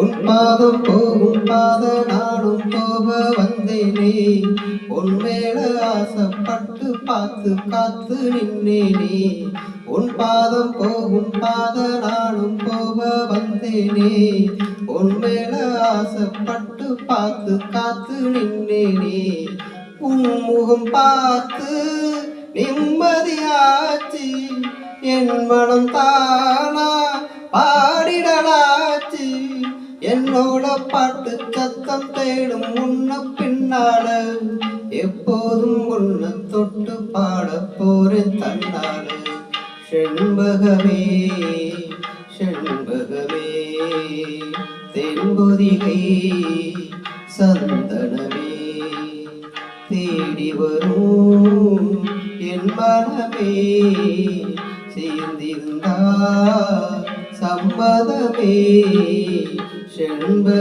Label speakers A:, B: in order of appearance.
A: உன் பாதம் போகும் பாத நானும் போக வந்தேனே. உன் மேல ஆசைப்பட்டு பார்த்து காத்து நின்னேனே. உன் பாதம் போகும் பாத நானும் போக வந்தேனே. உன் மேல ஆசைப்பட்டு பார்த்து காத்து நின்னேனே. உன் முகம் பார்த்து நிம்மதியாச்சு, என் மனம் தானா பாடிடலாச்சு. என்னோட பாட்டு சத்தம் தேடும் உன்ன பின்னால, எப்போதும் உன்னை தொட்டு பாட போறேன் தன்னால. செண்பகமே செண்பகமே தென்பொதிகை சந்தனமே, தேடி வரும் என் மனமே, சேர்ந்திருந்தா சம்மதமே. செண்ப